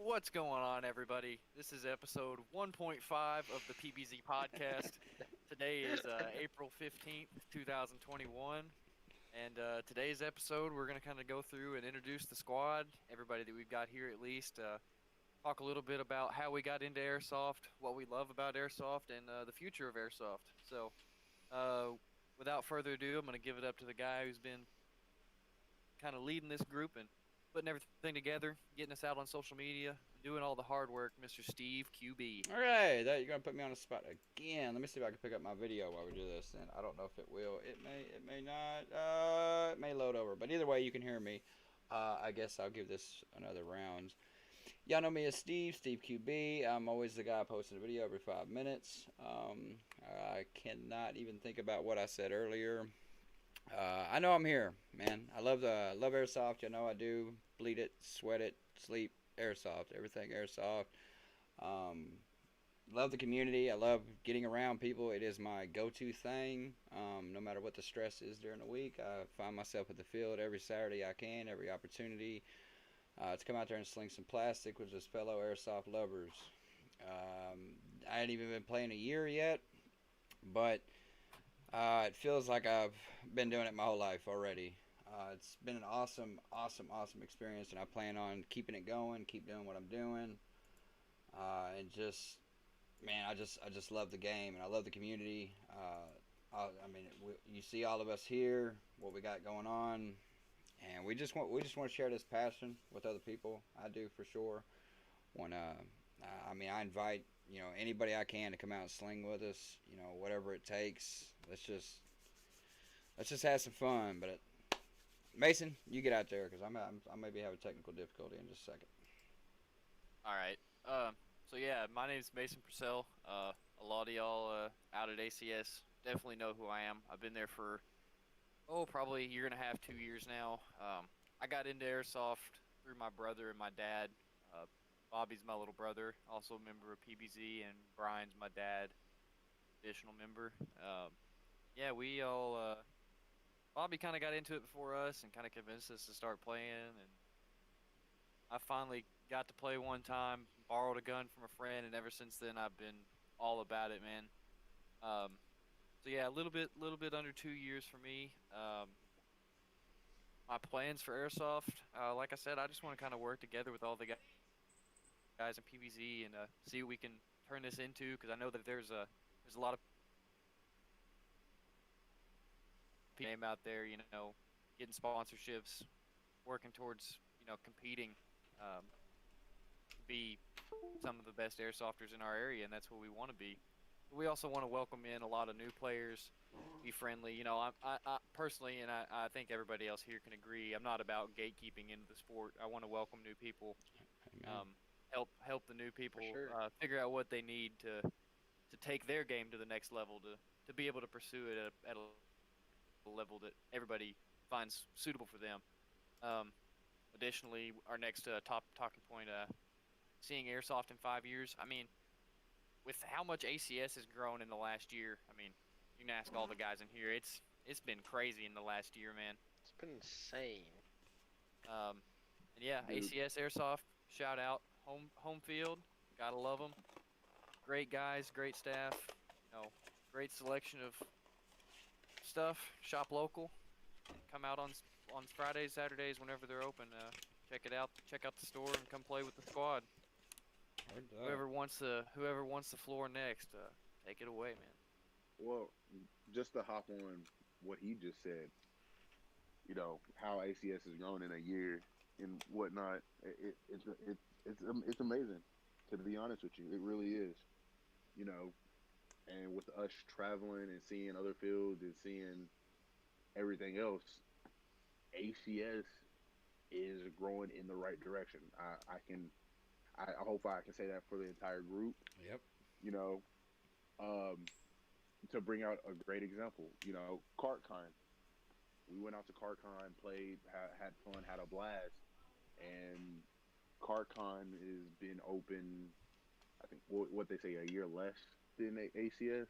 What's going on, everybody? This is episode 1.5 of the PBZ podcast. Today is April 15th, 2021. And today's episode, we're going to kind of go through and introduce the squad, everybody that we've got here at least. Talk a little bit about how we got into Airsoft, what we love about Airsoft, and the future of Airsoft. So, uh, without further ado, I'm going to give it up to the guy who's been kind of leading this group and putting everything together, getting us out on social media, and doing all the hard work, Mr. Steve QB. All right, you're gonna put me on the spot again. Let me see if I can pick up my video while we do this. And I don't know if it will. It may not. It may load over. But either way, you can hear me. I guess I'll give this another round. Y'all know me as Steve QB. I'm always the guy posting a video every 5 minutes. I cannot even think about what I said earlier. I know I'm here, man. I love airsoft. You know I do. Bleed it, sweat it, sleep airsoft. Everything airsoft. Um, Love the community. I love getting around people. It is my go-to thing. No matter what the stress is during the week, I find myself at the field every Saturday I can, every opportunity to come out there and sling some plastic with just fellow airsoft lovers. I ain't even been playing a year yet, but it feels like I've been doing it my whole life already. It's been an awesome experience, and I plan on keeping it going, keep doing what I'm doing, and just man, I just love the game and I love the community. You see all of us here, what we got going on, and we just want to share this passion with other people. I do for sure. When I invite anybody I can to come out and sling with us. Whatever it takes. Let's just have some fun. But Mason, you get out there because I maybe have a technical difficulty in just a second. All right. So yeah, my name's Mason Purcell. A lot of y'all out at ACS definitely know who I am. I've been there for probably a year and a half, 2 years now. I got into airsoft through my brother and my dad. Uh, Bobby's my little brother, also a member of PBZ, and Brian's my dad, additional member. Yeah, we all Bobby kind of got into it before us and kind of convinced us to start playing, and I finally got to play one time, borrowed a gun from a friend, and ever since then I've been all about it, man. Um, so yeah, a little bit under 2 years for me. My plans for airsoft, like I said, I just want to kind of work together with all the guys in PVZ and see what we can turn this into. Because I know that there's a lot of people out there, getting sponsorships, working towards competing. Um, to be some of the best airsofters in our area, and that's what we want to be. But we also want to welcome in a lot of new players, be friendly. I personally, and I think everybody else here can agree, I'm not about gatekeeping into the sport. I want to welcome new people, Amen. um, help the new For people sure. figure out what they need to take their game to the next level, to be able to pursue it at a level that everybody finds suitable for them. Um, Additionally, our next top talking point, seeing airsoft in 5 years. I mean, with how much ACS has grown in the last year, I mean, you can ask all the guys in here. It's been crazy in the last year, man. It's been insane. Um, and yeah, Dude, ACS Airsoft, shout out, home field, gotta love them. Great guys, great staff, great selection of stuff. Shop local, come out on Fridays, Saturdays, whenever they're open. Check it out. Check out the store and come play with the squad. Word up. Whoever wants the floor next, take it away, man. well, just to hop on what he just said, how ACS has grown in a year and whatnot. It's amazing. To be honest with you, it really is. You know, and with us traveling and seeing other fields and seeing everything else, ACS is growing in the right direction. I hope I can say that for the entire group. Yep. You know, um, to bring out a great example, CartCon. We went out to CartCon, played, had fun, had a blast, and CartCon has been open. I think what they say a year less than ACS.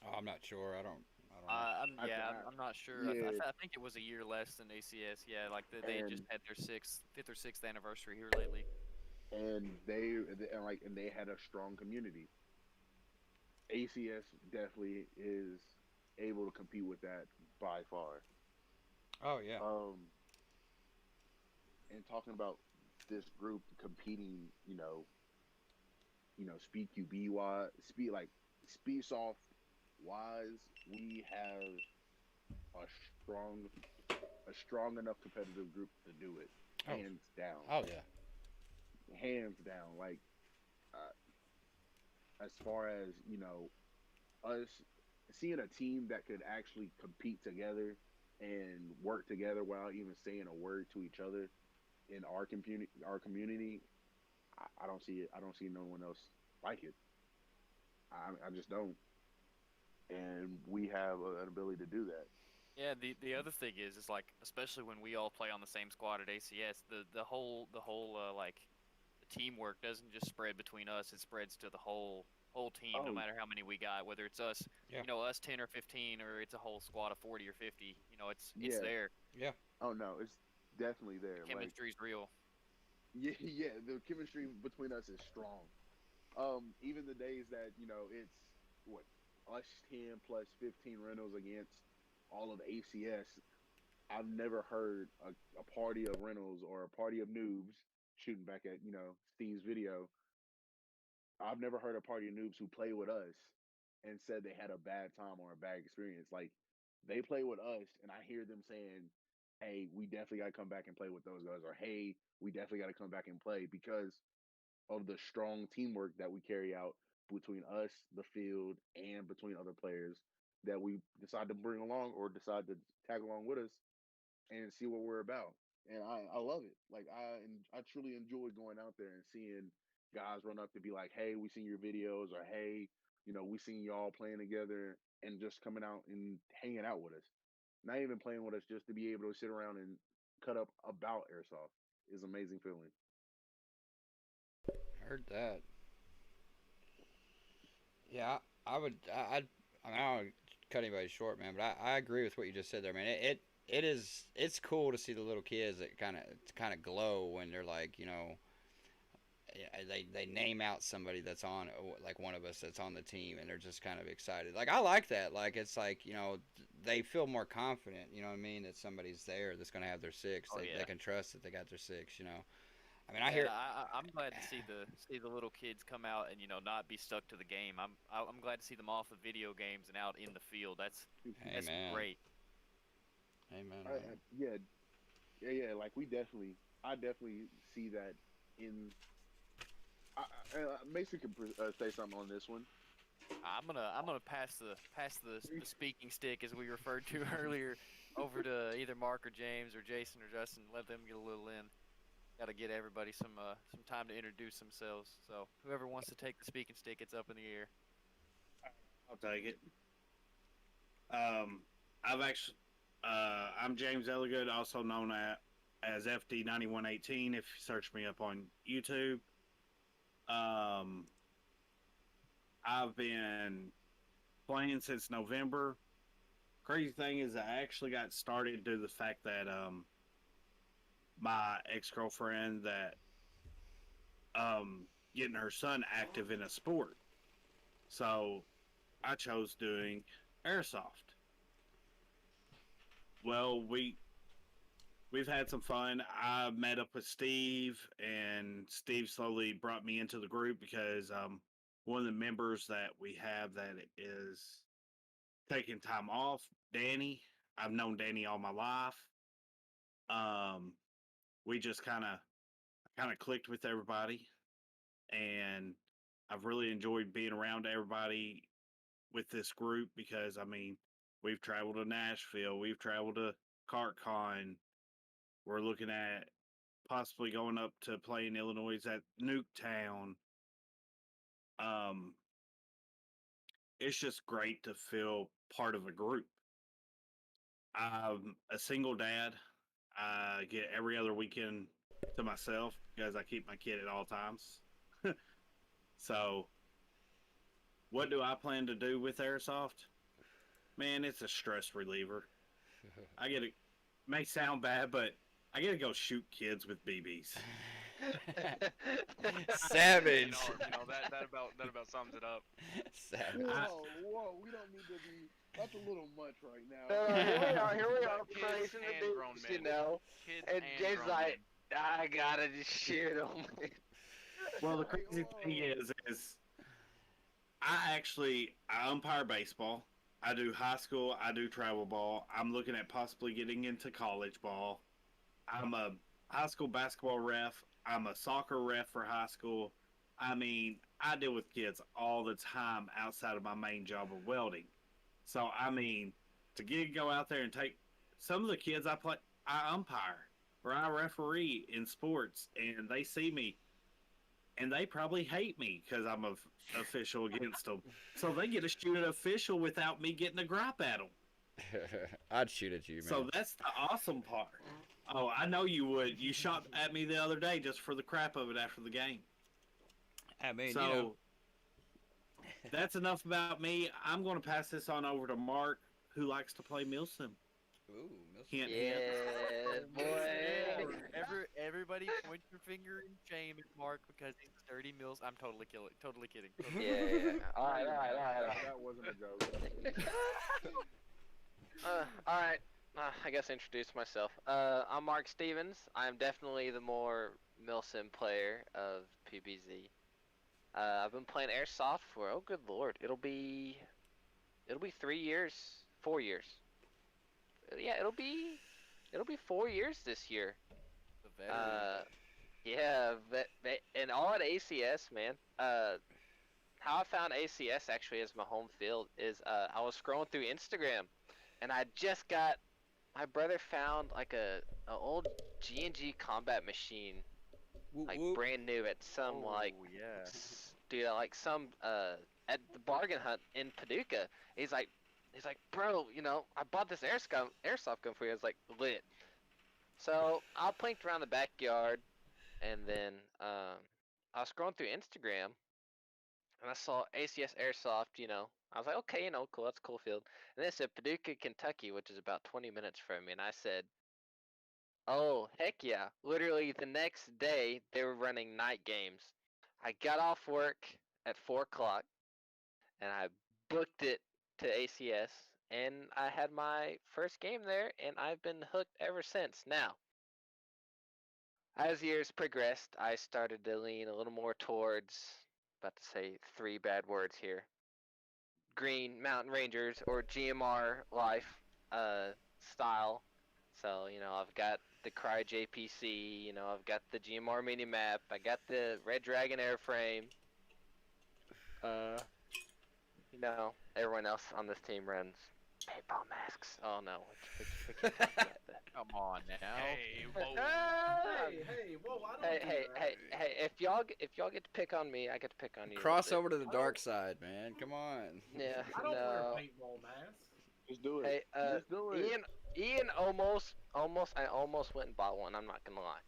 Oh, I'm not sure. I don't know. I, I'm not sure. yeah, I think it was a year less than ACS. Yeah, like they had just and had their fifth or sixth anniversary here lately. and they had a strong community. ACS definitely is able to compete with that by far. Oh yeah. Um, and talking about this group competing, speed QB wise, speed soft wise, we have a strong a strong enough competitive group to do it, Oh. hands down, Oh yeah. hands down. Like uh, as far as us seeing a team that could actually compete together and work together without even saying a word to each other in our community, I don't see it. I don't see no one else like it. I just don't. And we have an ability to do that. Yeah, the other thing is like especially when we all play on the same squad at ACS, the whole like the teamwork doesn't just spread between us; it spreads to the whole team. No Oh, matter how many we got, whether it's us, Yeah. us 10 or 15, or it's a whole squad of 40 or 50. It's yeah. there. Yeah. Oh no, it's definitely The there. Like chemistry's real. yeah, yeah. The chemistry between us is strong. Even the days that it's what us 10 plus 15 rentals against all of ACS. I've never heard a party of rentals or a party of noobs shooting back at Steve's video. I've never heard a party of noobs who play with us and said they had a bad time or a bad experience. Like they play with us, and I hear them saying, "Hey, we definitely got to come back and play with those guys," or "Hey, we definitely got to come back and play," because of the strong teamwork that we carry out between us, the field, and between other players that we decide to bring along or decide to tag along with us and see what we're about. And I love it. Like I truly enjoy going out there and seeing guys run up to be like, "Hey, we seen your videos," or "Hey, we seen y'all playing together," and just coming out and hanging out with us. Not even playing with us, just to be able to sit around and cut up about airsoft is an amazing feeling. Heard that. Yeah. I would. I mean, I don't cut anybody short, man, but I agree with what you just said there, man. It is. It's cool to see the little kids that kind of glow when they're like, they name out somebody that's on, like one of us that's on the team, and they're just kind of excited. Like I like that. Like it's like they feel more confident. You know what I mean? That somebody's there that's gonna have their six. Oh They yeah. can trust that they got their six. I mean, I Yeah, and hear. I'm glad to see the little kids come out and not be stuck to the game. I'm glad to see them off of video games and out in the field. That's Amen. great. Amen, man. Yeah, yeah, yeah. Like I definitely see that in. Mason can say something on this one. I'm gonna pass the speaking stick as we referred to earlier over to either Mark or James or Jason or Justin. Let them get a little in. Got to get everybody some time to introduce themselves. So whoever wants to take the speaking stick, it's up in the air. I'll take it. Um, I've actually, I'm James Elligood, also known as FD9118. If you search me up on YouTube, um, I've been playing since November. Crazy thing is, I actually got started due to the fact that my ex girlfriend that getting her son active in a sport, so I chose doing airsoft. Well, we've had some fun. I met up with Steve, and Steve slowly brought me into the group because one of the members that we have that is taking time off, Danny. I've known Danny all my life. Um, we just kind of clicked with everybody, and I've really enjoyed being around everybody with this group because I mean we've traveled to Nashville, we've traveled to CartCon. We're looking at possibly going up to play in Illinois at Nuketown. Um, it's just great to feel part of a group. I'm a single dad. I get every other weekend to myself because I keep my kid at all times. So, what do I plan to do with Airsoft? Man, it's a stress reliever. I get it. May sound bad, but I get to go shoot kids with BBs. Savage. That about sums it up. Savage. Whoa, we don't need to be. That's a little much right now. Here we are, Kids praising and the grown dudes, men. you know. Kids And and James grown like, men. I gotta just shoot them. Well, the crazy thing is I umpire baseball. I do high school. I do travel ball. I'm looking at possibly getting into college ball. I'm a high school basketball ref. I'm a soccer ref for high school. I mean, I deal with kids all the time outside of my main job of welding. So, I mean, go out there and take some of the kids I umpire or I referee in sports, and they see me, and they probably hate me because I'm a official against them. So they get to shoot an official without me getting a gripe at them. I'd shoot at you, man. So that's the awesome part. Oh, I know you would. You shot at me the other day just for the crap of it after the game. I mean, So you know. that's enough about me. I'm going to pass this on over to Mark, who likes to play Milsim. Ooh, Hint, Yeah, hint. boy. Everybody point your finger in shame at Mark because he's dirty Mills. I'm totally kidding. Totally kidding. Yeah. All right. That wasn't a joke. All right. I guess introduce myself. I'm Mark Stevens. I'm definitely the more Milsim player of PBZ. I've been playing Airsoft for, oh good lord, it'll be 3 years, 4 years. Yeah, it'll be 4 years this year. The veteran. Yeah, and all at ACS, man. How I found ACS actually as my home field is I was scrolling through Instagram, and my brother found like a old G&G combat machine, Whoop, like whoop. brand new at some yeah. dude, like some at the bargain hunt in Paducah. He's like, bro, you know, I bought this airsoft gun for you. I was like, lit. So I plinked around the backyard, and then I was scrolling through Instagram, and I saw ACS Airsoft. You know, I was like, okay, you know, cool, that's a cool field. And then it said Paducah, Kentucky, which is about 20 minutes from me, and I said, oh, heck yeah. Literally the next day, they were running night games. I got off work at 4 o'clock, and I booked it to ACS, and I had my first game there, and I've been hooked ever since. Now, as years progressed, I started to lean a little more towards, about to say 3 bad words here, Green Mountain Rangers or GMR life style. So, you know, I've got the Cry JPC, you know, I've got the GMR mini map, I got the Red Dragon airframe. You know, everyone else on this team runs paintball masks. Oh no, we can't talk about that. Come on now. Hey, whoa. Hey, whoa! I don't do that. Hey! If y'all get to pick on me, I get to pick on you. a Cross little over to the dark side, man. Come on. bit. Yeah, I don't wear no. a paintball mask. Just do it. Hey, Just do it. Ian I almost went and bought one. I'm not gonna lie.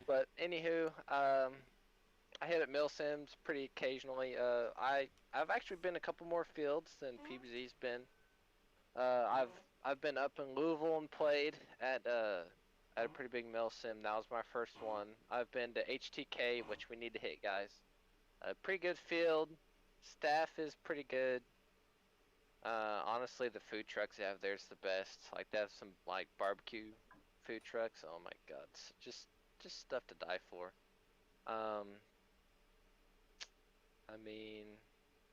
But anywho, I hit at Milsims pretty occasionally. I've actually been a couple more fields than PBZ's been. I've been up in Louisville and played at a pretty big Milsim. That was my first one. I've been to HTK, which we need to hit, guys. A pretty good field. Staff is pretty good. Honestly, the food trucks they have there's the best. Like they have some like barbecue food trucks. Oh my god, just stuff to die for. I mean,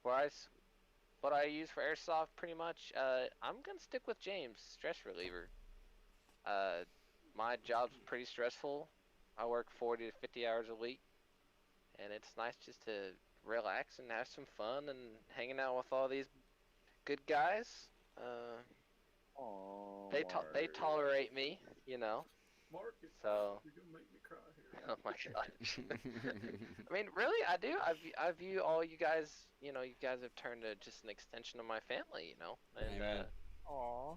what I use for airsoft pretty much. I'm gonna stick with James, stress reliever. My job's pretty stressful. I work 40 to 50 hours a week, and it's nice just to relax and have some fun and hanging out with all these good guys. Aw, They Mark. tolerate me, you know. Mark, you're So. gonna make me cry here. Oh my god. I mean, really, I do. I view all you guys. You know, you guys have turned to just an extension of my family. You know, and Amen. Aw.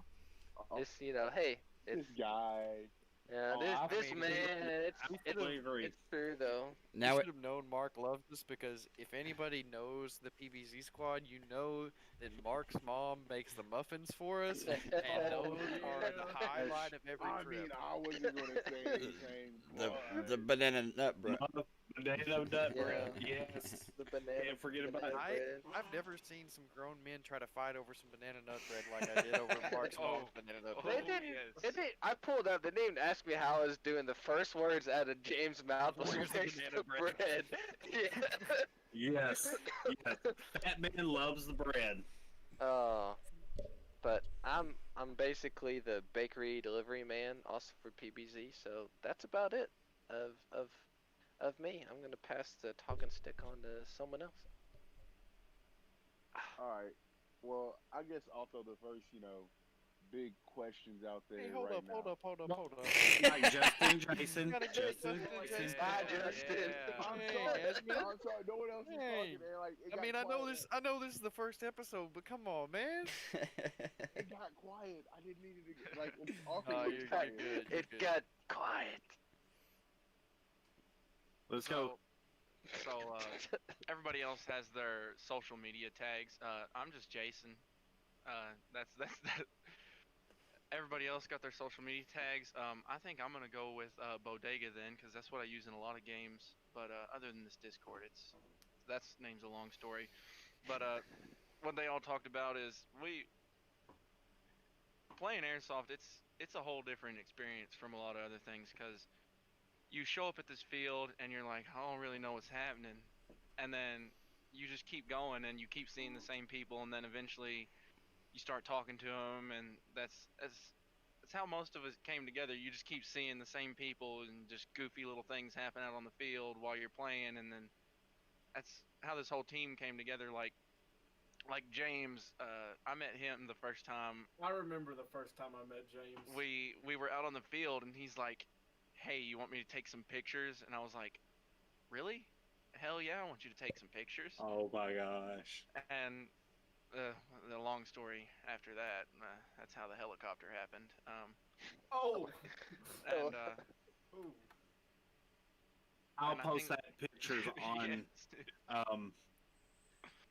just you know, hey, This it's guy. Yeah, Oh, this I this mean, man, absolutely agree. it's true though. Now you it, should have known Mark loved this because if anybody knows the PBZ squad, you know that Mark's mom makes the muffins for us, and Oh, those are the yeah. highlight of every I trip. mean, I wasn't gonna say anything, the but the banana nut bread. Banana nut bread. Yeah. Yes. The banana. Can't forget about banana it. bread. I've never seen some grown men try to fight over some banana nut bread like I did over Mark's mom's banana nut They bread. didn't. yes. They didn't. I pulled up. They didn't even ask me how I was doing. The first words out of James' mouth was Where's the "Where's banana the bread?" bread?" Yeah. Yes. Yes. Fat man loves the bread. Oh, but I'm basically the bakery delivery man, also for PBZ. So that's about it of me. I'm gonna pass the talking stick on to someone else. all right. Well, I guess also the first, big questions out there Hey, hold right up, hold now. up, hold up, No. hold up. Like Justin, Jason, Gotta get Justin, Justin and Jason. Jason. Bye, in there. Justin. I'm Hey, sorry. Desmond. I'm sorry. No one else was Hey. talking, and like it I got mean, I know quiet. this. I know this is the first episode, but come on, man. It got quiet. I didn't need it to get like all Oh, was you're quiet. good. It got quiet. Let's go. So, everybody else has their social media tags. I'm just Jason. That's that. Everybody else got their social media tags. I think I'm gonna go with Bodega then, because that's what I use in a lot of games. But other than this Discord, that's name's a long story. But what they all talked about is we playing airsoft. It's a whole different experience from a lot of other things because you show up at this field and you're like, I don't really know what's happening, and then you just keep going and you keep seeing the same people, and then eventually you start talking to them, and that's how most of us came together. You just keep seeing the same people and just goofy little things happen out on the field while you're playing, and then that's how this whole team came together. Like James, I met him the first time I remember the first time I met James. we were out on the field, and he's like, "Hey, you want me to take some pictures?" And I was like, "Really? Hell yeah, I want you to take some pictures." Oh my gosh. And the long story after that, that's how the helicopter happened. Oh. And Ooh. I'll And I post think- that pictures on yes, dude.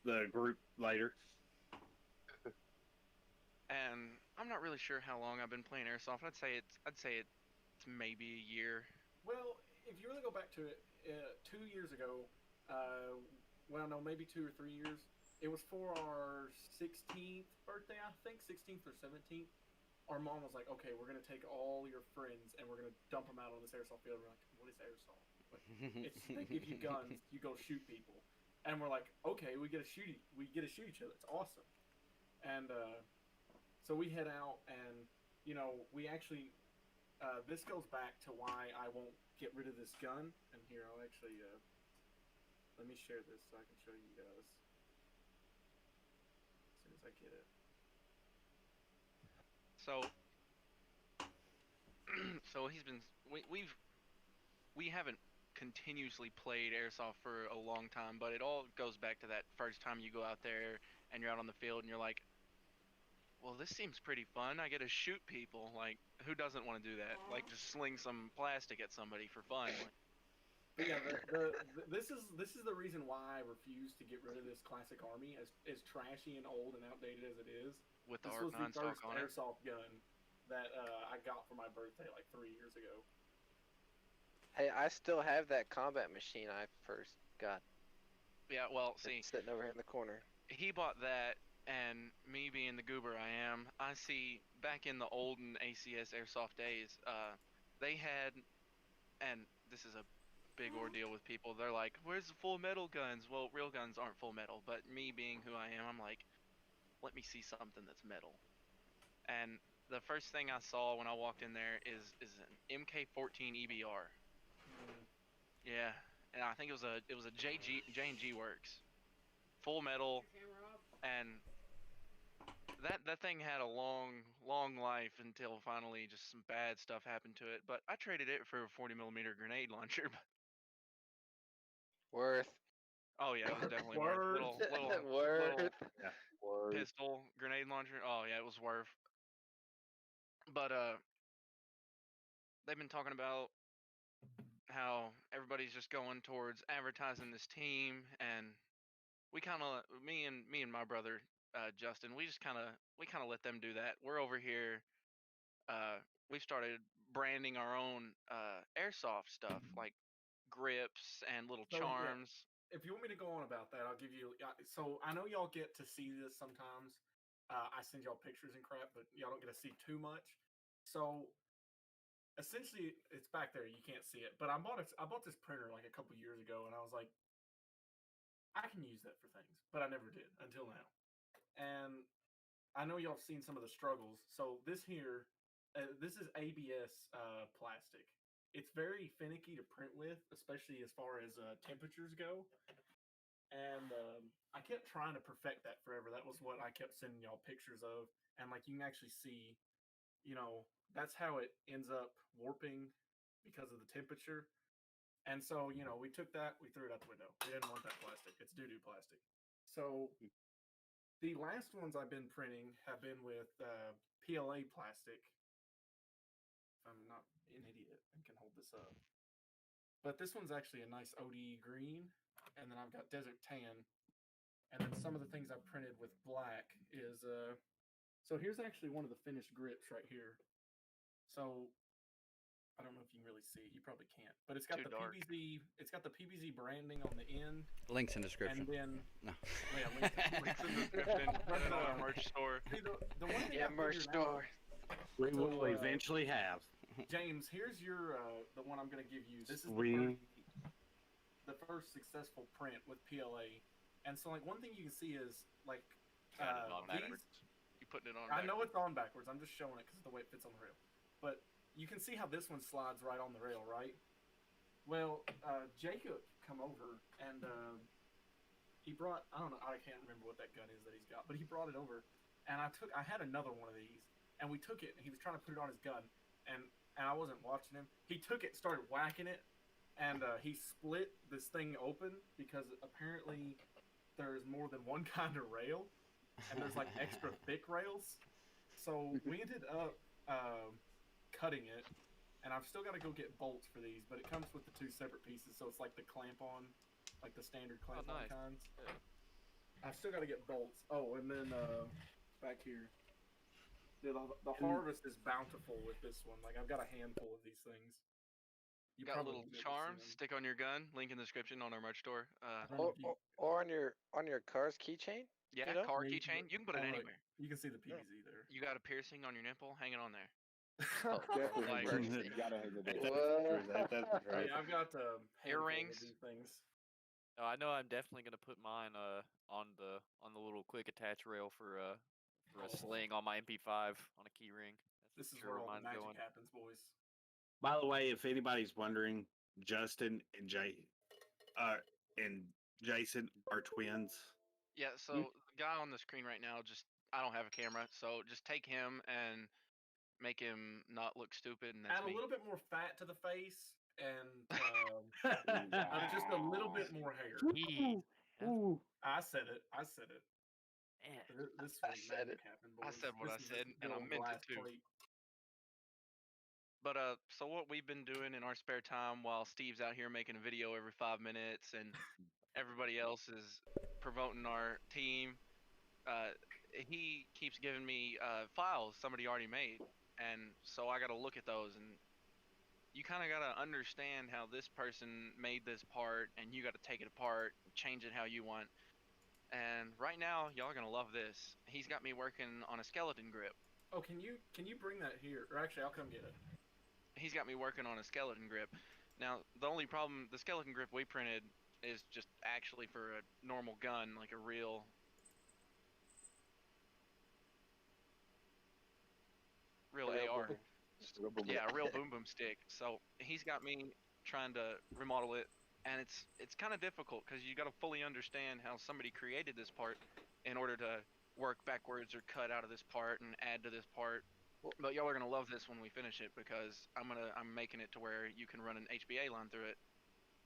the group later. And I'm not really sure how long I've been playing airsoft. I'd say it's maybe a year. Well, if you really go back to it, 2 years ago, well, no, maybe 2 or 3 years, it was for our 16th birthday, I think, 16th or 17th. Our mom was like, okay, we're going to take all your friends and we're going to dump them out on this airsoft field. We're like, what is airsoft? Like, they give you guns, you go shoot people. And we're like, okay, we get to shoot each other. It's awesome. And so we head out, and we actually this goes back to why I won't get rid of this gun. And here, I'll actually let me share this so I can show you guys as soon as I get it. So so we haven't continuously played airsoft for a long time, but it all goes back to that first time you go out there and you're out on the field and you're like, well, this seems pretty fun. I get to shoot people. Like, who doesn't want to do that? Like, just sling some plastic at somebody for fun. Like, But yeah, this is the reason why I refuse to get rid of this classic army, as trashy and old and outdated as it is. with the This was the Arc 9 stock first on it. airsoft gun that I got for my birthday like 3 years ago. Hey, I still have that combat machine I first got. Yeah, well, see, It's sitting over here in the corner. he bought that, and me being the goober I am, I see back in the olden ACS airsoft days, they had, and this is a big ordeal with people. They're like, "Where's the full metal guns?" Well, real guns aren't full metal, but me being who I am, I'm like, "Let me see something that's metal." And the first thing I saw when I walked in there is an MK14 EBR. Yeah, and I think it was a J&G Works, full metal, and that thing had a long life until finally just some bad stuff happened to it. But I traded it for a 40mm grenade launcher. Worth. Oh yeah, it was definitely Word. worth little Worth. Word. pistol grenade launcher. Oh yeah, it was worth. But they've been talking about how everybody's just going towards advertising this team, and we kind of me and my brother Justin, we kind of let them do that. We're over here. We've started branding our own airsoft stuff like grips and little So yeah, charms. if you want me to go on about that, I'll give you. So I know y'all get to see this sometimes. I send y'all pictures and crap, but y'all don't get to see too much. So essentially, it's back there. You can't see it, but I bought this printer like a couple years ago, and I was like, I can use that for things, but I never did until now. And I know y'all have seen some of the struggles. So this is ABS plastic. It's very finicky to print with, especially as far as temperatures go. And I kept trying to perfect that forever. That was what I kept sending y'all pictures of. And like you can actually see, that's how it ends up warping because of the temperature. And so, we took that, we threw it out the window. We didn't want that plastic. It's doo-doo plastic. So the last ones I've been printing have been with PLA plastic. If I'm not an idiot and can hold this up. But this one's actually a nice ODE green. And then I've got desert tan. And then some of the things I've printed with black is so here's actually one of the finished grips right here. So I don't know if you can really see it. You probably can't. But it's got Too the dark. PVZ branding on the end. Links in description. And then No. yeah, links in the description. Put it on our merch store. See, the one thing Yeah, I merch figured out, store. We So, will eventually have. James, here's your the one I'm gonna give you. This is the first successful print with PLA. And so like one thing you can see is like Got it on these, backwards. You putting it on? I know backwards. it's on backwards. I'm just showing it because of the way it fits on the rail. But you can see how this one slides right on the rail, right? Well, Jacob come over and he brought, I don't know, I can't remember what that gun is that he's got, but he brought it over, and I had another one of these, and we took it, and he was trying to put it on his gun, and I wasn't watching him. He took it, started whacking it, and he split this thing open because apparently there's more than one kind of rail, and there's like extra thick rails. So we ended up cutting it, and I've still got to go get bolts for these, but it comes with the two separate pieces, so it's like the clamp on, like the standard clamp on nice. kinds. Yeah. I've still got to get bolts. Oh, and then back here, the harvest is bountiful with this one. Like I've got a handful of these things. You got probably little never charms seen them. stick on your gun. Link in the description on our merch store. I don't know if you- Or on your car's keychain. Yeah, You know? car Yeah, keychain. You can put it oh, look, anywhere. You can see the PVZ there. You got a piercing on your nipple, hang it on there. Oh, Definitely Like- has mercy. you gotta have the That's Oh, right. yeah, I've got Earrings. of these things. No, I know I'm definitely gonna put mine on the little quick attach rail for a sling on my MP5 on a key ring. This is sure where all the mine's magic going. happens, boys. By the way, if anybody's wondering, Justin and and Jason are twins. Yeah, so the guy on the screen right now, I don't have a camera, so just take him and make him not look stupid, and that's Add a me. little bit more fat to the face and just a little bit more hair. Jeez, Ooh. I said it. man. This I week said magic it. happened, I boys. said what I This is said, this and I little meant it glass too. plate. But so what we've been doing in our spare time while Steve's out here making a video every 5 minutes and everybody else is promoting our team, he keeps giving me files somebody already made, and so I got to look at those, and you kind of got to understand how this person made this part, and you got to take it apart, change it how you want. And right now, y'all are gonna love this. He's got me working on a skeleton grip. Oh, can you bring that here? Or actually, I'll come get it. He's got me working on a skeleton grip. Now, the only problem, the skeleton grip we printed is just actually for a normal gun, like a real AR. Yeah, a real boom boom stick. So he's got me trying to remodel it, and it's kind of difficult because you got to fully understand how somebody created this part in order to work backwards or cut out of this part and add to this part. But y'all are gonna love this when we finish it because I'm making it to where you can run an HBA line through it.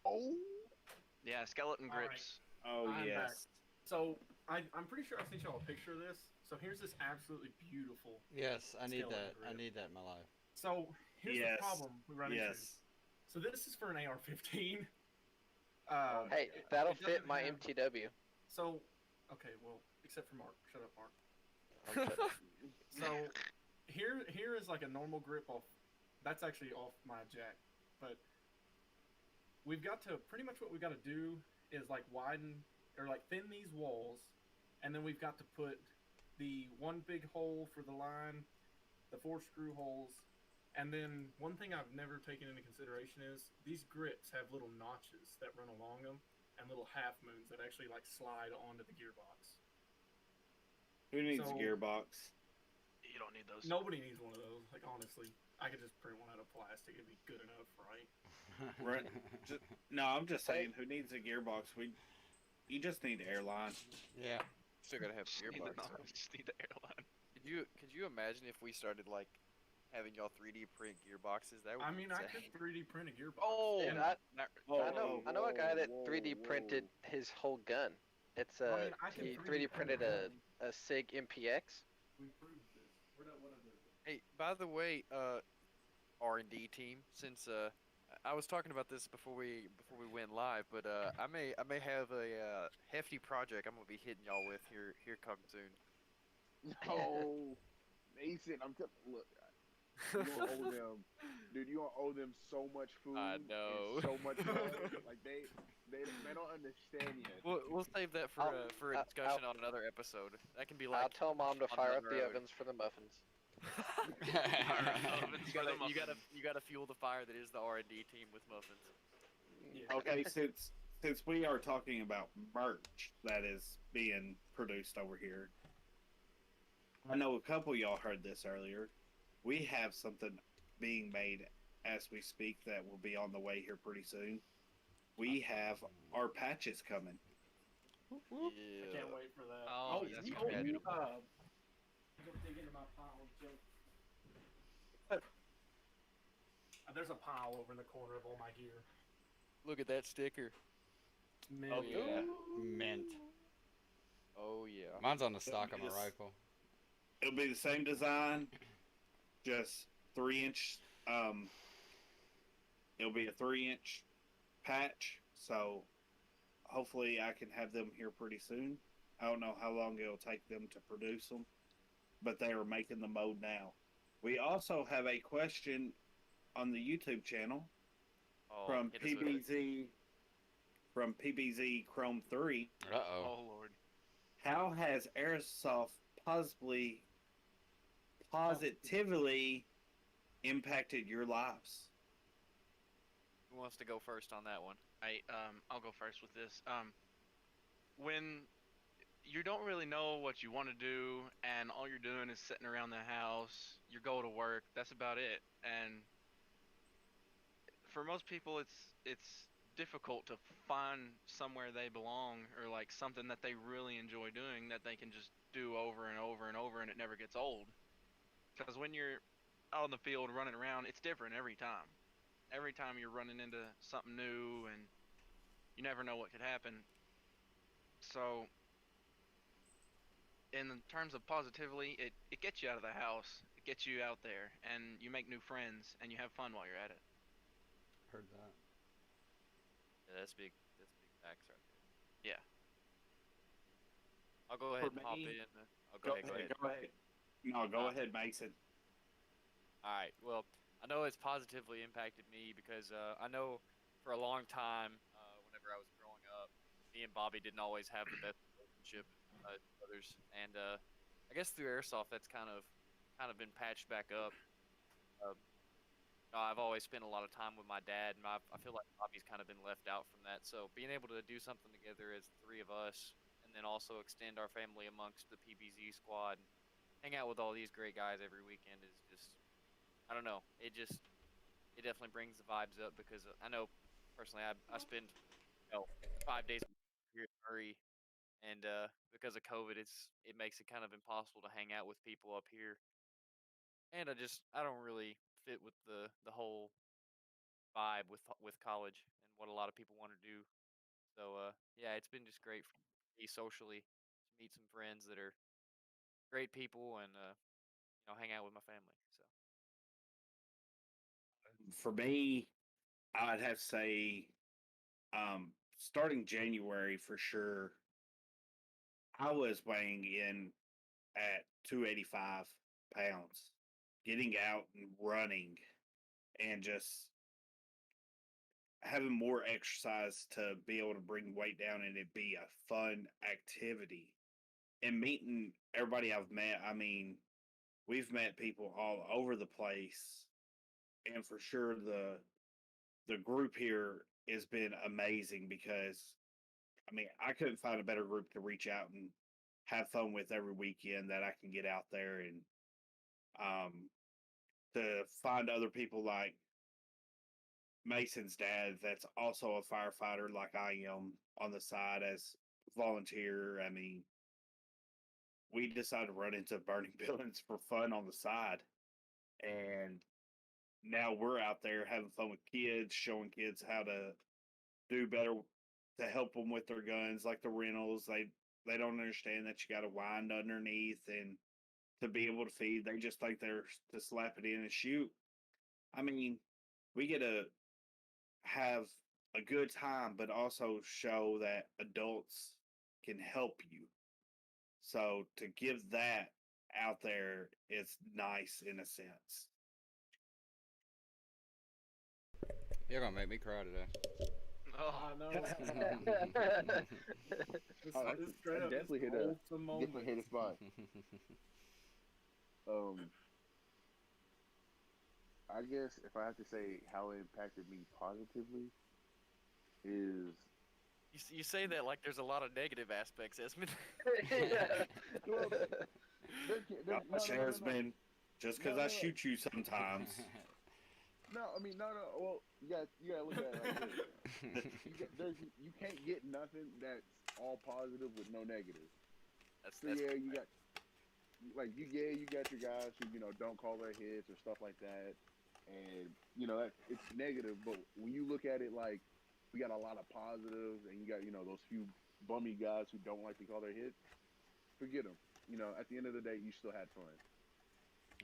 Oh. Yeah, skeleton All right. grips. Oh I'm back. yes. So I'm pretty sure I sent y'all a picture of this. So here's this absolutely beautiful. Yes, I need Skeleton that. I grip. need that in my life. So here's the problem we run into. Yes. So this is for an AR-15. Hey, it that'll doesn't fit my have- MTW. So, okay, well, except for Mark. Shut up, Mark. I'm kidding. So here is like a normal grip off. That's actually off my jack, but we've got to pretty much what we've got to do is like widen or like thin these walls, and then we've got to put the one big hole for the line, the 4 screw holes, and then one thing I've never taken into consideration is these grips have little notches that run along them and little half moons that actually like slide onto the gearbox. Who needs So- a gearbox? You don't need those. Nobody needs one of those. Like honestly, I could just print one out of plastic. It'd be good enough, right? Right. No, I'm just saying, who needs a gearbox? You just need airline. Yeah. Still gotta have Just need the gearbox. knob, just need the airline. Could you imagine if we started like having y'all 3D print gearboxes? That would I be mean, I could insane. 3D print a gearbox. Oh, Dude, And- I know a guy that whoa, 3D whoa. printed his whole gun. It's I mean, I can he 3D 3D printed a SIG MPX. We proved this. What is it? Hey, by the way, R&D team, since I was talking about this before we went live, but I may have a hefty project I'm gonna be hitting y'all with here come soon. No, Mason, I'm telling. Look, you gonna owe them, dude. You gonna owe them so much food. I know. And so much love. Like they don't understand yet. We'll save that for a I'll- discussion on another episode. That can be like I'll tell mom to on fire down up the the road. ovens for the muffins. you gotta fuel the fire that is the R&D team with muffins. Yeah. Okay, since we are talking about merch that is being produced over here, I know a couple of y'all heard this earlier. We have something being made as we speak that will be on the way here pretty soon. We have our patches coming. I Yeah. can't wait for that. Oh, that's gonna be beautiful. I'm gonna dig into my pile of junk. There's a pile over in the corner of all my gear. Look at that sticker. Million. yeah. Mint. Oh yeah. Mine's on the stock of my Yes. rifle. It'll be the same design, just 3-inch. It'll be a 3-inch patch. So hopefully I can have them here pretty soon. I don't know how long it'll take them to produce them, but they are making the mold now. We also have a question on the YouTube channel Oh, from hit us with it. PBZ Chrome 3. Uh-oh. Oh Lord. How has Airsoft positively impacted your lives? Who wants to go first on that one? I'll go first with this. When you don't really know what you want to do, and all you're doing is sitting around the house, you go to work. That's about it. And for most people, it's difficult to find somewhere they belong or like something that they really enjoy doing that they can just do over and over and over, and it never gets old. Because when you're out on the field running around, it's different every time. Every time you're running into something new, and you never know what could happen. So, in terms of positively, it gets you out of the house, it gets you out there, and you make new friends, and you have fun while you're at it. Heard that. Yeah, that's big. That's big facts right there. Yeah. I'll go ahead For and hop me- in. Go ahead. Go ahead. No, go ahead, Mason. All right. Well, I know it's positively impacted me because I know for a long time, whenever I was growing up, me and Bobby didn't always have the best relationship as brothers, and I guess through Airsoft, that's kind of been patched back up. I've always spent a lot of time with my dad, and I feel like Bobby's kind of been left out from that. So being able to do something together as the 3 of us, and then also extend our family amongst the PBZ squad, and hang out with all these great guys every weekend is just, I don't know. It definitely brings the vibes up because I know personally I spend 5 days here in Murray, and because of COVID, it makes it kind of impossible to hang out with people up here, and I don't really fit with the whole vibe with college and what a lot of people want to do. So yeah, it's been just great for me socially to meet some friends that are great people and hang out with my family. So For me, I'd have to say, starting January for sure, I was weighing in at 285 pounds, getting out and running and just having more exercise to be able to bring weight down and it be a fun activity. And meeting everybody I've met, I mean, we've met people all over the place, and for sure the group here has been amazing because I mean, I couldn't find a better group to reach out and have fun with every weekend that I can get out there and um to find other people like Mason's dad that's also a firefighter like I am on the side as volunteer. I mean, we decided to run into burning buildings for fun on the side. And now we're out there having fun with kids, showing kids how to do better to help them with their guns, like the rentals. They don't understand that you got to wind underneath and to be able to feed. They just think they're to slap it in and shoot. I mean, we get to have a good time, but also show that adults can help you. So to give that out there is nice in a sense. You're gonna make me cry today. Oh, I know. It's, Oh, it's straight up. definitely It's hit a wholesome moment. definitely hit a spot. I guess if I have to say how it impacted me positively is You say that like there's a lot of negative aspects, Esmond. well, Gosh, Esmond, just because No, I no, no. shoot you sometimes. No, I mean, no. Well, you gotta look at it like this. You can't get nothing that's all positive with no negative. So That's yeah, you got you got your guys who don't call their hits or stuff like that, and it's negative. But when you look at it like we got a lot of positives, and you got those few bummy guys who don't like to call their hits, forget them. At the end of the day, you still had fun.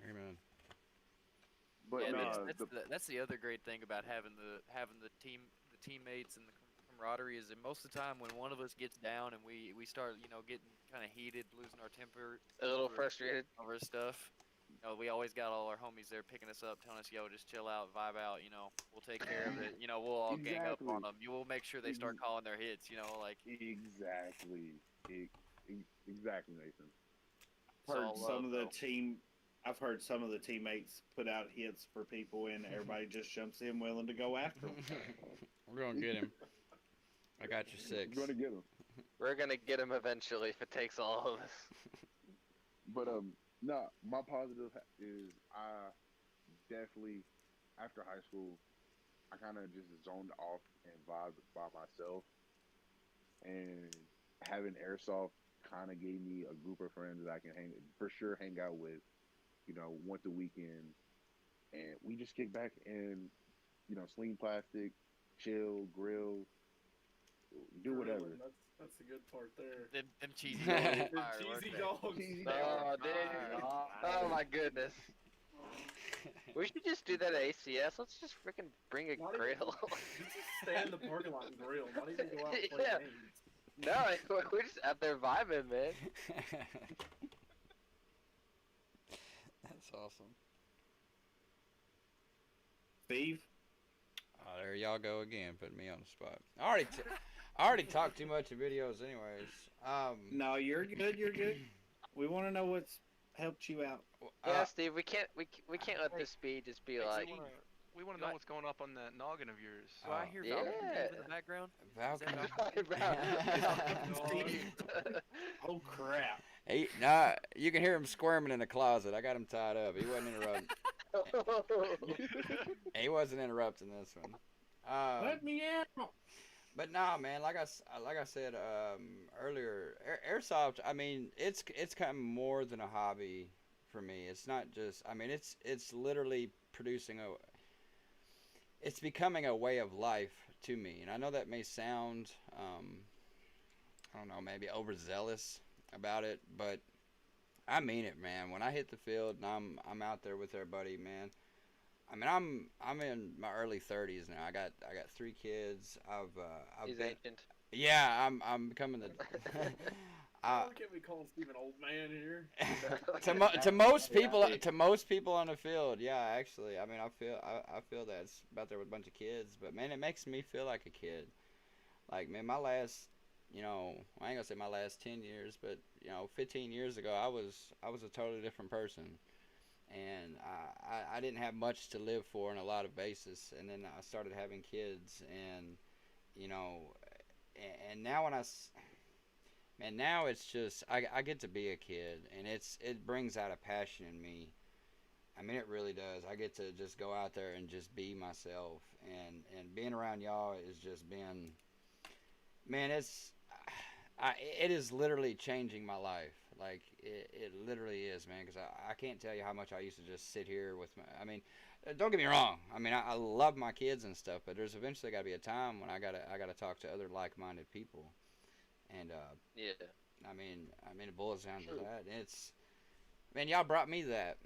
Amen. But yeah, no, that's the other great thing about having the teammates and the camaraderie is that most of the time when one of us gets down and we start getting kind of heated, losing our temper, A little over, frustrated. over stuff. We always got all our homies there picking us up, telling us, "Yo, just chill out, vibe out. We'll take care of it. We'll all gang up exactly, on them. You will make sure they start calling their hits. Like exactly, exactly, Nathan. it's all love, though. I've heard some of the teammates put out hits for people, and everybody just jumps in willing to go after them. We're gonna get him. I got you You're 6. gonna get them. We're gonna get him eventually if it takes all of us. But no, my positive is I definitely after high school I kind of just zoned off and vibed by myself, and having airsoft kind of gave me a group of friends that I can hang out with, once a weekend, and we just kick back and sling plastic, chill, grill, do whatever. Grilling, that's the good part there. Them cheesy The dogs. cheesy dogs. Cheesy Oh, dogs. dude. Oh my goodness. We should just do that at ACS. Let's just freaking bring a Not even- grill. You just stay in the parking lot and grill. Not even go out and play Yeah. games. No, we're just out there vibing, man. That's awesome. Steve? Oh, there y'all go again, putting me on the spot. I already talked too much in videos, anyways. No, you're good. You're good. We want to know what's helped you out. Yeah, Steve, we can't let this be just be like. we want to know what's going up on that noggin of yours. Do I hear Yeah. Valkyrie in the background? Valkyrie. Oh crap! You can hear him squirming in the closet. I got him tied up. He wasn't interrupting. He wasn't interrupting this one. Let me out. But nah, man, like I said earlier, airsoft. I mean, it's kind of more than a hobby for me. It's not just. I mean, it's literally producing it's becoming a way of life to me, and I know that may sound, I don't know, maybe overzealous about it, but I mean it, man. When I hit the field and I'm out there with everybody, man, I mean, I'm in my early 30s now. I got 3 kids. I've He's been ancient. yeah. I'm becoming the. Why can't we call Steve an old man here? To most people on the field, yeah. Actually, I mean, I feel that it's about there with a bunch of kids, but man, it makes me feel like a kid. Like man, my last, I ain't gonna say my last 10 years, but 15 years ago, I was a totally different person, and I didn't have much to live for on a lot of basis, and then I started having kids, and you know, and now man, now it's just I get to be a kid, and it brings out a passion in me. I mean, it really does. I get to just go out there and just be myself, and being around y'all is just been, man, it is literally changing my life. Like it literally is, man. Because I can't tell you how much I used to just sit here with my. I mean, don't get me wrong. I mean, I love my kids and stuff, but there's eventually got to be a time when I gotta talk to other like-minded people, and Yeah. I mean, it boils down to that. It's man, y'all brought me that,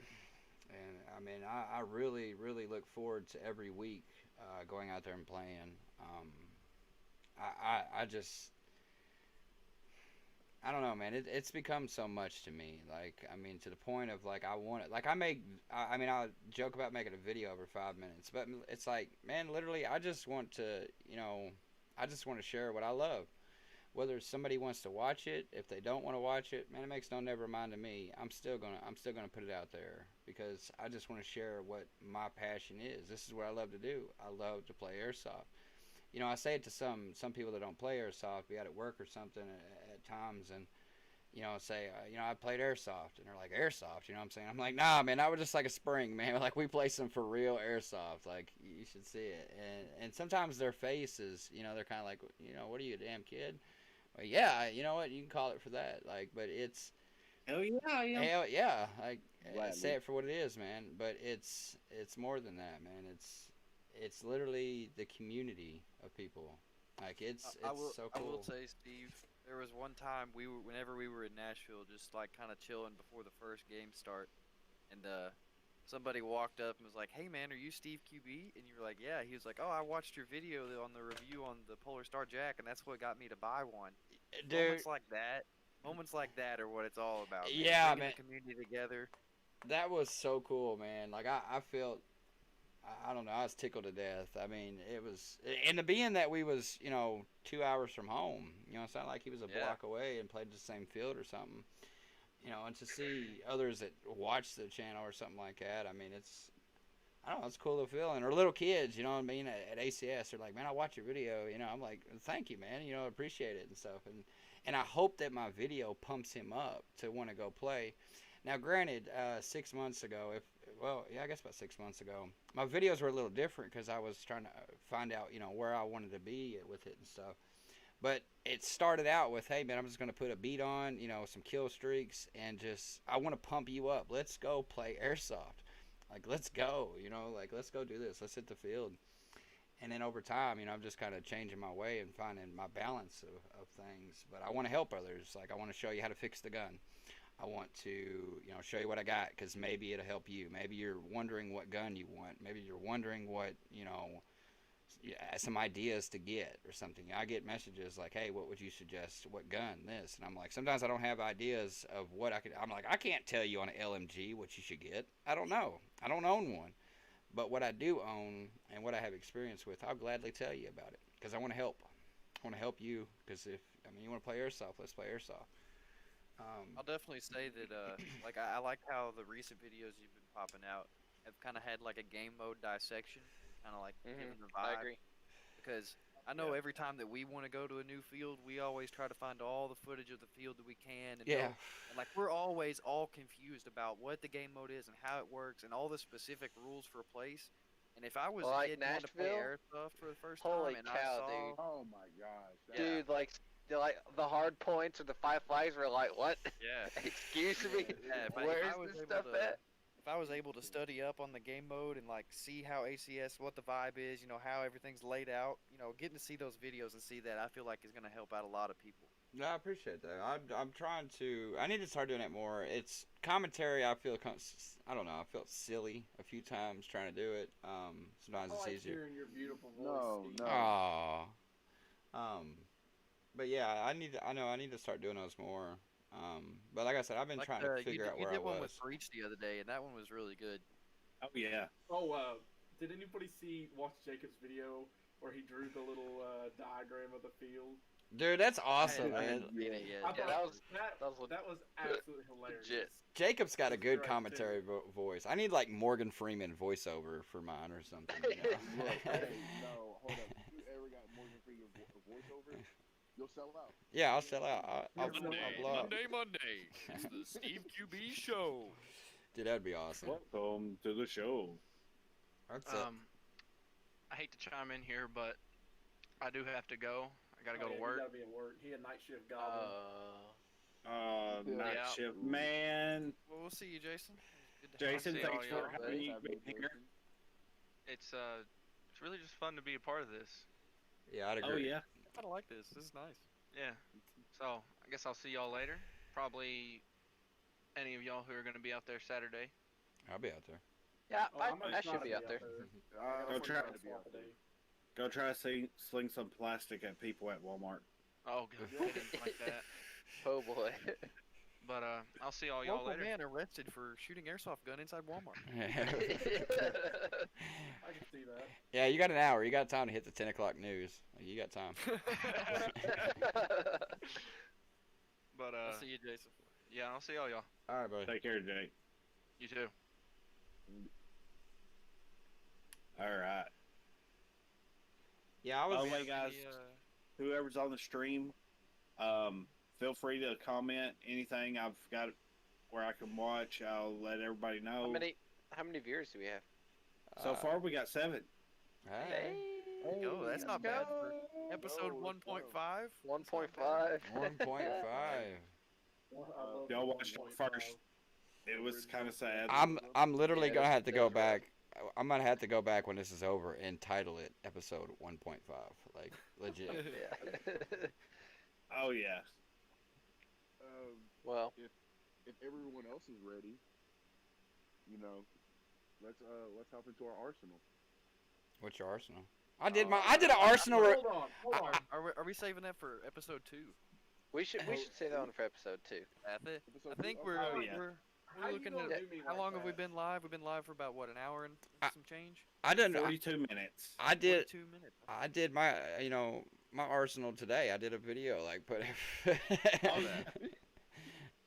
and I mean, I really, really look forward to every week going out there and playing. I just I don't know, man. It's become so much to me. Like, I mean, to the point of like I want it. Like, I mean, I'll joke about making a video over 5 minutes, but it's like, man, literally, I just want to, I just want to share what I love. Whether somebody wants to watch it, if they don't want to watch it, man, it makes no never mind to me. I'm still gonna put it out there because I just want to share what my passion is. This is what I love to do. I love to play airsoft. I say it to some people that don't play airsoft, be out at work or something at times, and say, I played airsoft, and they're like, airsoft, what I'm saying? I'm like, nah, man, that was just like a spring, man. Like, we play some for real airsoft. Like, you should see it. And sometimes their faces, they're kind of like, what are you, a damn kid? Well, yeah, you know what? You can call it for that. Like, but it's Hell yeah, yeah. hell yeah. Like, Gladly. say it for what it is, man. But it's more than that, man. It's literally the community of people. Like, it's so I will cool. say, Steve, there was one time whenever we were in Nashville, just like kind of chilling before the first game start, and somebody walked up and was like, "Hey man, are you Steve QB?" And you were like, "Yeah." He was like, "Oh, I watched your video on the review on the Polar Star Jack, and that's what got me to buy one." Dude, Moments like that are what it's all about, man. yeah, Bringing man. the community together. That was so cool, man. Like, I felt, I don't know, I was tickled to death. I mean, it was, and the being that we was, 2 hours from home, it's not like he was a Yeah. block away and played the same field or something, and to see others that watch the channel or something like that, I mean, I don't know, it's a cool feeling. Or little kids, you know what I mean, at ACS, they're like, man, I watch your video, I'm like, thank you, man, appreciate it and stuff. And I hope that my video pumps him up to want to go play. Now, granted, 6 months ago, I guess about 6 months ago, my videos were a little different because I was trying to find out, where I wanted to be with it and stuff. But it started out with, hey, man, I'm just going to put a beat on, some kill streaks, and just, I want to pump you up. Let's go play airsoft. Like, let's go, like, let's go do this. Let's hit the field. And then over time, I'm just kind of changing my way and finding my balance of things. But I want to help others. Like, I want to show you how to fix the gun. I want to, show you what I got because maybe it'll help you. Maybe you're wondering what gun you want. Maybe you're wondering what, some ideas to get or something. I get messages like, hey, what would you suggest? What gun? This. And I'm like, sometimes I don't have ideas of what I could. I'm like, I can't tell you on an LMG what you should get. I don't know. I don't own one. But what I do own and what I have experience with, I'll gladly tell you about it because I want to help. I want to help you because you want to play airsoft, let's play airsoft. I'll definitely say that, like, I like how the recent videos you've been popping out have kind of had like a game mode dissection, kind of like giving the I vibe. agree. Because I know every time that we want to go to a new field, we always try to find all the footage of the field that we can. And Yeah. and like, we're always all confused about what the game mode is and how it works and all the specific rules for a place. And if I was Well, a like kid wanting to play Nashville? airsoft for the first Holy time and cow, I saw, dude. Oh my gosh. Yeah. Dude, like the hard points or the five flags were like, what? Yeah. Excuse me? Yeah, but Where's this stuff at? if I was able to study up on the game mode and like see how ACS, what the vibe is, how everything's laid out, getting to see those videos and see that, I feel like is gonna help out a lot of people. Yeah, I appreciate that. I'm trying to. I need to start doing it more. It's commentary. I feel. I don't know. I felt silly a few times trying to do it. Sometimes I it's like easier. hearing your beautiful voice. No, Steve. no. Aww. But yeah, I need. I know I need to start doing those more. But like I said, I've been Like trying to figure out you where did I one with was. Breach the other day, and that one was really good. Oh yeah. Oh, did anybody watch Jacob's video where he drew the little diagram of the field? Dude, that's awesome, I man. haven't seen it yet. I Yeah, thought that was that was absolutely hilarious. legit. Jacob's got a That's good great, commentary voice. I need like Morgan Freeman voiceover for mine or something. You know? Look, hey, no, hold up. If you ever got Morgan Freeman voiceover, you'll sell out. Yeah, I'll sell out. I'll Monday, blow up. Monday. It's the Steve QB show. Dude, that'd be awesome. Welcome to the show. That's it. I hate to chime in here, but I do have to go. I gotta go to He work. gotta be at work. He a night shift goblin. Night Yeah. shift man. Well, we'll see you, Jason. Good to have Jason, see thanks all for y'all. having me Have a good here. person. It's really just fun to be a part of this. Yeah, I'd Oh agree. yeah. I kind of like this. This is nice. Yeah. So I guess I'll see y'all later. Probably any of y'all who are gonna be out there Saturday. I'll be out there. Yeah, Oh, I gonna should try to be out there. I Go gotta try- to be out there. Go try to sling some plastic at people at Walmart. Oh god, I didn't like that. Oh boy. But I'll see all y'all Local later. man arrested for shooting airsoft gun inside Walmart. I can see that. Yeah, you got an hour. You got time to hit the 10 o'clock news. You got time. But I'll see you, Jason. yeah, I'll see all y'all. All right, buddy. Take care, Jake. You too. All right. Yeah, I was. By the way, guys, whoever's on the stream, feel free to comment anything I've got where I can watch. I'll let everybody know. How many viewers do we have? So far, we got 7. Hey. Oh, that's not bad for episode Go, 1.5. 1.5. 1.5. Y'all watched it first. It was kind of sad. I'm literally Yeah, gonna have to go that's rough. back. I'm gonna have to go back when this is over and title it episode 1.5. Like legit. Yeah. Oh yeah. Well, If everyone else is ready, let's hop into our arsenal. What's your arsenal? I did an arsenal. Hold on. Are we saving that for episode 2? we should say that one for episode 2. I think we're Oh, yeah. we're How you looking gonna at do me how like long have we that? been live? We've been live for about what, an hour and some change? I didn't. 42 minutes. I did. 42 minutes. I did my. My arsenal today. I did a video like put.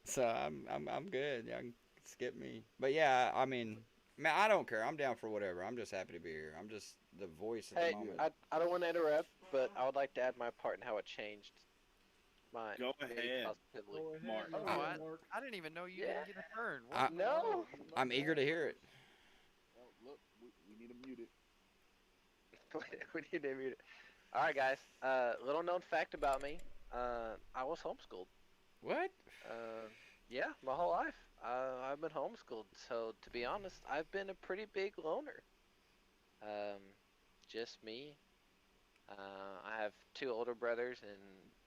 So I'm good. Y'all can skip me. But yeah, I mean, man, I don't care. I'm down for whatever. I'm just happy to be here. I'm just the voice at Hey, the moment. I don't want to interrupt, but I would like to add my part in how it changed my Go me ahead. positively. Go ahead. Mark. Go Oh, ahead, Mark. I didn't even know you Yeah. didn't get a turn. I- No. I'm eager to hear it. Oh, look, we need to mute it. We need to mute it. All right, guys. Little known fact about me. I was homeschooled. What? Yeah, my whole life. I've been homeschooled. So to be honest, I've been a pretty big loner. Just me. I have 2 older brothers, and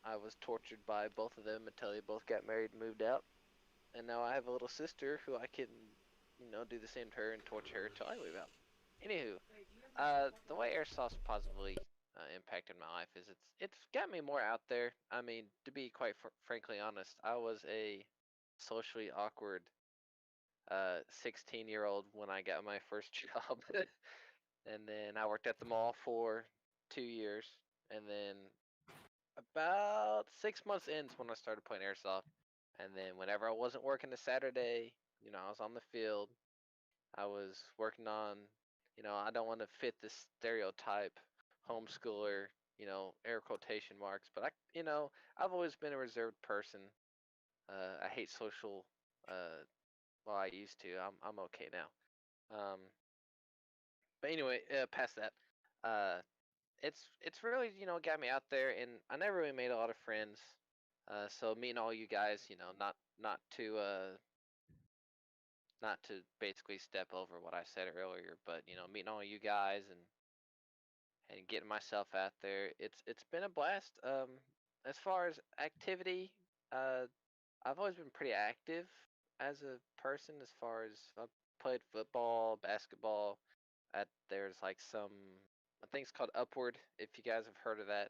I was tortured by both of them until they both got married and moved out. And now I have a little sister who I can, do the same to her and torture her until I move out. Anywho, the way airsoft's positively impacted my life is it's got me more out there. I mean, to be quite frankly honest, I was a socially awkward 16-year-old when I got my first job. And then I worked at the mall for 2 years, and then about 6 months in is when I started playing airsoft. And then whenever I wasn't working a Saturday, I was on the field. I was working on, I don't want to fit the stereotype homeschooler, air quotation marks, but I've always been a reserved person. I hate social. Well, I used to. I'm okay now. But anyway, past that, it's really got me out there, and I never really made a lot of friends. So meeting all you guys, not to not to basically step over what I said earlier, but meeting all you guys and getting myself out there, it's been a blast. As far as activity, I've always been pretty active as a person. As far as I've played football, basketball. There's like I think it's called Upward. If you guys have heard of that,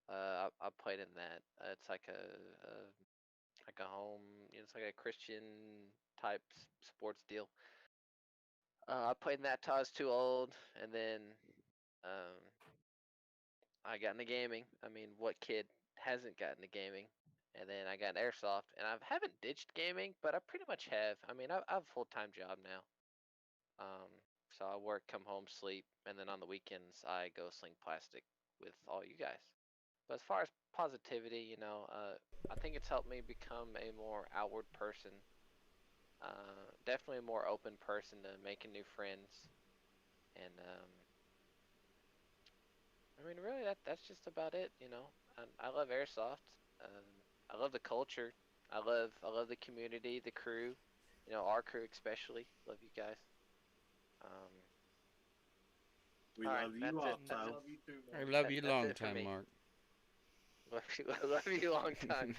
I played in that. It's like a home. It's like a Christian type sports deal. I played in that till I was too old, and then um, I got into gaming. I mean, what kid hasn't gotten into gaming? And then I got into Airsoft, and I haven't ditched gaming, but I pretty much have. I mean, I have a full-time job now. So I work, come home, sleep, and then on the weekends I go sling plastic with all you guys. But as far as positivity, I think it's helped me become a more outward person. Definitely a more open person to making new friends. And I mean, really, that's just about it. I love airsoft. I love the culture. I love the community, the crew. Our crew especially. Love you guys. Um, We All right, love you that's it. also. I love you too, I Mark. love you That's long it for time, me. Mark. love you long time.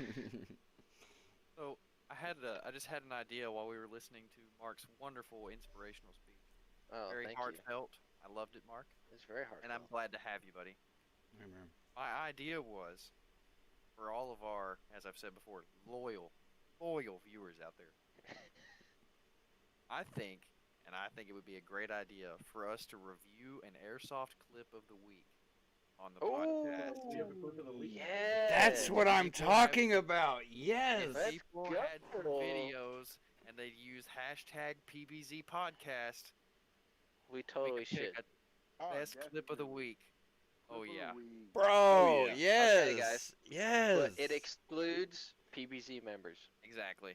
So I just had an idea while we were listening to Mark's wonderful inspirational speech. Oh, Very thank you. heartfelt. I loved it, Mark, It's very hard. and I'm glad to have you, buddy. Amen. My idea was for all of our, as I've said before, loyal viewers out there. I think, and I think it would be a great idea for us to review an airsoft clip of the week on the podcast. Do you have a clip of the week? Yeah. That's what I'm People have- talking about. Yes. If people go. had their videos and they use hashtag PBZ podcast, We we totally could pick should. a best clip of the Definitely. week. Oh Clip of the yeah. week. Bro, Oh, yeah. yes. Okay, guys. Yes. But it excludes PBZ members. Exactly.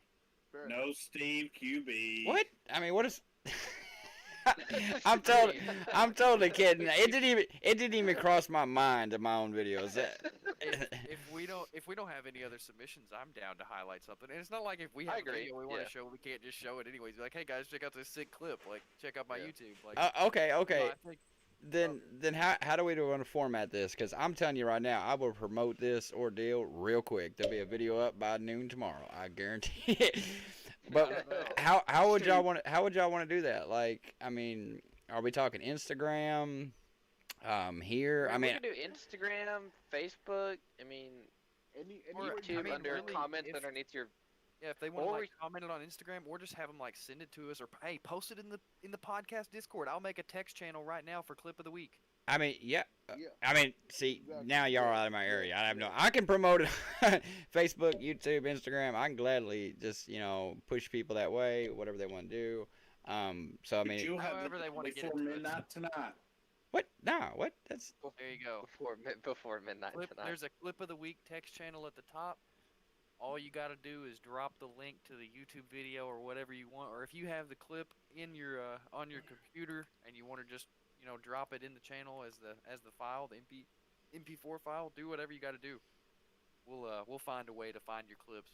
Fair enough. No Steve QB. What? I mean, what is I'm totally kidding. It didn't even cross my mind in my own videos. If we don't have any other submissions, I'm down to highlight something. And it's not like if we I have a agree, video we want yeah. to show, we can't just show it anyways. Be like, hey guys, check out this sick clip. Like, check out my Yeah. YouTube. Like, Okay, you know, okay. I think Then how do we want to format this? Because I'm telling you right now, I will promote this ordeal real quick. There'll be a video up by noon tomorrow. I guarantee it. But how would y'all want to do that? Like, I mean, are we talking Instagram? Here, I we mean, can do Instagram, Facebook. I mean, Or, YouTube I mean, under really, comments if- underneath your. yeah, if they want to Or like we- comment it on Instagram, or just have them like send it to us, or hey, post it in the podcast Discord. I'll make a text channel right now for clip of the week. I mean, yeah. Yeah. I mean, see, Exactly. now y'all are Yeah, out of my area. yeah, I have no. yeah. I can promote it on Facebook, YouTube, Instagram. I can gladly just push people that way, whatever they want to do. So I But mean, you'll have However it they wanna get it before to us. midnight tonight. what? Nah, what? That's There you go. Before midnight tonight. There's a clip of the week text channel at the top. All you got to do is drop the link to the YouTube video or whatever you want, or if you have the clip in your on your computer and you want to just drop it in the channel as the file, the MP4 file. Do whatever you got to do. We'll find a way to find your clips